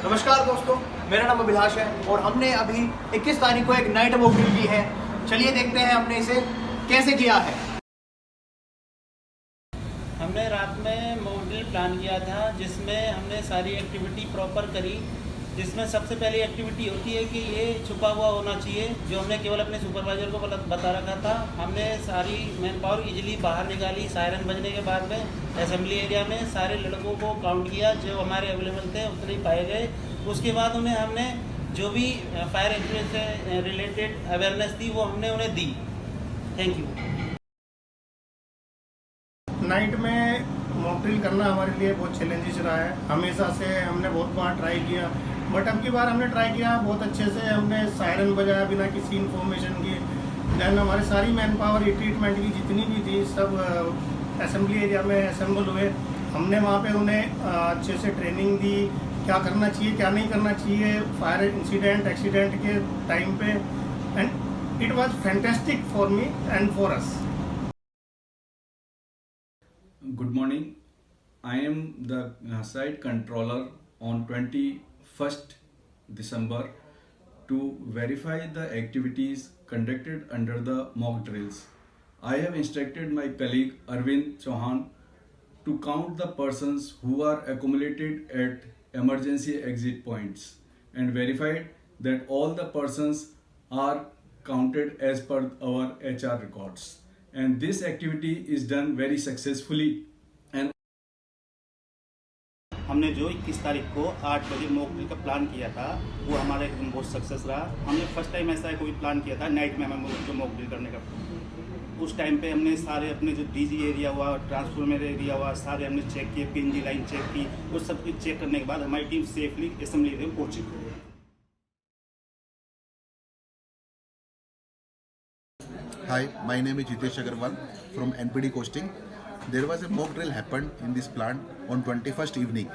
नमस्कार दोस्तों, मेरा नाम अभिलाष है और हमने अभी 21 तारीख को एक नाइट वॉक ड्रिल की है। चलिए देखते हैं हमने इसे कैसे किया है। हमने रात में मॉक ड्रिल प्लान किया था जिसमें हमने सारी एक्टिविटी प्रॉपर करी। जिसमें सबसे पहली एक्टिविटी होती है कि ये छुपा हुआ होना चाहिए, जो हमने केवल अपने सुपरवाइजर को बता रखा था। हमने सारी मैन पावर इजीली बाहर निकाली। सायरन बजने के बाद में असेंबली एरिया में सारे लड़कों को काउंट किया, जो हमारे अवेलेबल थे उतने ही पाए गए। उसके बाद उन्हें हमने जो भी फायर एक्सीडेंट से रिलेटेड अवेयरनेस थी वो हमने उन्हें दी। Thank you. नाइट में मॉक ड्रिल करना हमारे लिए बहुत चैलेंजिंग रहा है। हमेशा से हमने बहुत बार ट्राई किया, बट अब की बार हमने ट्राई किया बहुत अच्छे से। हमने सायरन बजाया बिना किसी इन्फॉर्मेशन के। देन हमारी सारी मैन पावर ट्रीटमेंट की जितनी भी थी सब असेंबली एरिया में असेंबल हुए। हमने वहाँ पे उन्हें अच्छे से ट्रेनिंग दी, क्या करना चाहिए क्या नहीं करना चाहिए फायर इंसिडेंट एक्सीडेंट के टाइम पे। And it was fantastic for me and for us. Good morning. I am the site controller on 21st December to verify the activities conducted under the mock drills. I have instructed my colleague Arvind Chauhan to count the persons who are accumulated at emergency exit points and verified that all the persons are counted as per our HR records. And this activity is done very successfully. And हमने जो 21 तारीख को 8 बजे mock drill का plan किया था वो हमारा एकदम बहुत सक्सेस रहा। हमने फर्स्ट टाइम ऐसा कोई प्लान किया था नाइट में हमें जो मॉक ड्रिल करने का। उस टाइम पे हमने सारे अपने जो डीजी एरिया हुआ, ट्रांसफॉर्मर एरिया हुआ, सारे हमने चेक किए, पिन जी लाइन चेक की। उस सब कुछ चेक करने के बाद हमारी टीम सेफली असेंबली एरिया में पहुंची। Hi, my name is Jitesh Agarwal from NPD Coasting. There was a mock drill happened in this plant on 21st evening.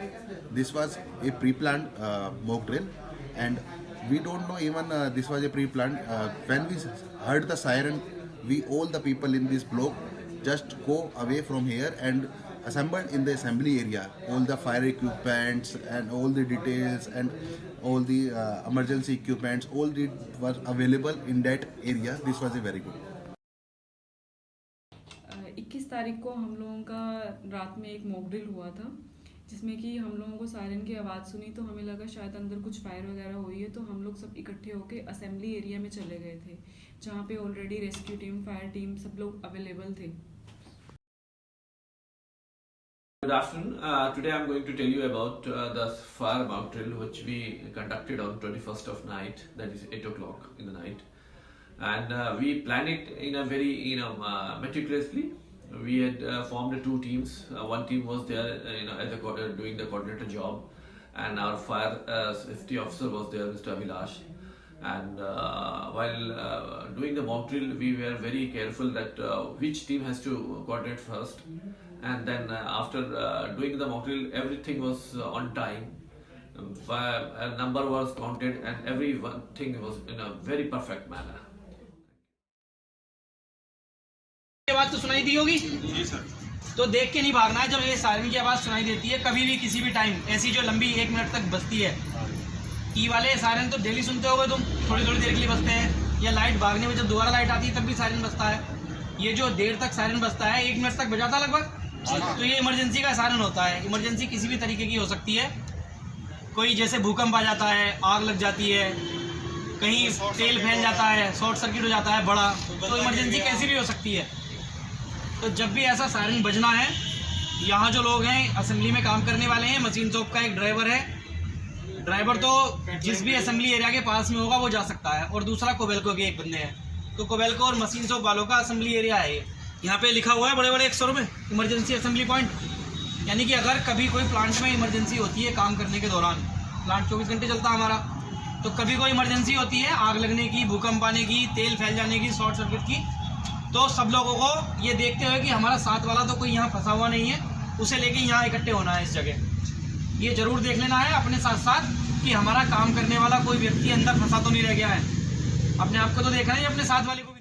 This was a pre-planned mock drill, and we don't know even this was a pre-planned. When we heard the siren, we all the people in this block just go away from here and assembled in the assembly area. All the fire equipments and all the details and all the emergency equipments, all it was available in that area. This was a very good. 21 तारीख को हम लोगों का रात में एक mock drill हुआ था, जिसमें कि हम लोगों को सायरन की आवाज़ सुनी तो हमें लगा शायद अंदर कुछ फायर वगैरह हुई है। तो हम लोग सब इकट्ठे होके असेंबली एरिया में चले गए थे, जहाँ पे already rescue team, fire team सब लोग अवेलेबल थे। Good afternoon. Today I'm going to tell you about the fire mock drill which we conducted on 21st of night, that is 8 o'clock in the night, and we planned it in a very meticulously. We had formed two teams. One team was there as doing the coordinator job, and our fire safety officer was there, Mr. Abhilash. And while doing the mock drill, we were very careful that which team has to coordinate first, and then after doing the mock drill, everything was on time. A number was counted and everything was in a very perfect manner. आवाज तो सुनाई दी होगी जी sir. तो देख के नहीं भागना है। जब ये सायरन की आवाज़ सुनाई देती है कभी भी किसी भी टाइम, ऐसी जो लंबी 1 मिनट तक बजती है, ई वाले सायरन तो डेली सुनते होगे तुम, थोड़ी थोड़ी देर के लिए बजते हैं। या लाइट भागने में जब दोबारा लाइट आती है तब भी सायरन बजता है। ये जो देर तक सायरन बजता है 1 मिनट तक बजाता लगभग, तो ये इमरजेंसी का सायरन होता है। इमरजेंसी किसी भी तरीके की हो सकती है। कोई जैसे भूकंप आ जाता है, आग लग जाती है, कहीं तेल फैल जाता है, शॉर्ट सर्किट हो जाता है बड़ा, तो इमरजेंसी कैसी भी हो सकती है। तो जब भी ऐसा सायरन बजना है, यहाँ जो लोग हैं असेंबली में काम करने वाले हैं, मशीन शॉप का एक ड्राइवर है। ड्राइवर तो जिस भी असेंबली एरिया के पास में होगा वो जा सकता है, और दूसरा कोबेल्को के एक बंदे हैं। तो कोबेल्को और मशीन शॉप वालों का असेंबली एरिया है। यहाँ पे लिखा हुआ है बड़े बड़े अक्षरों में इमरजेंसी असेंबली पॉइंट, यानी कि अगर कभी कोई प्लांट में इमरजेंसी होती है काम करने के दौरान, प्लांट 24 घंटे चलता है हमारा, तो कभी कोई इमरजेंसी होती है आग लगने की, भूकंप आने की, तेल फैल जाने की, शॉर्ट सर्किट की, तो सब लोगों को ये देखते हुए कि हमारा साथ वाला तो कोई यहाँ फंसा हुआ नहीं है, उसे लेके यहाँ इकट्ठे होना है इस जगह। ये जरूर देख लेना है अपने साथ साथ कि हमारा काम करने वाला कोई व्यक्ति अंदर फंसा तो नहीं रह गया है। अपने आप को तो देखना है, अपने साथ वाले को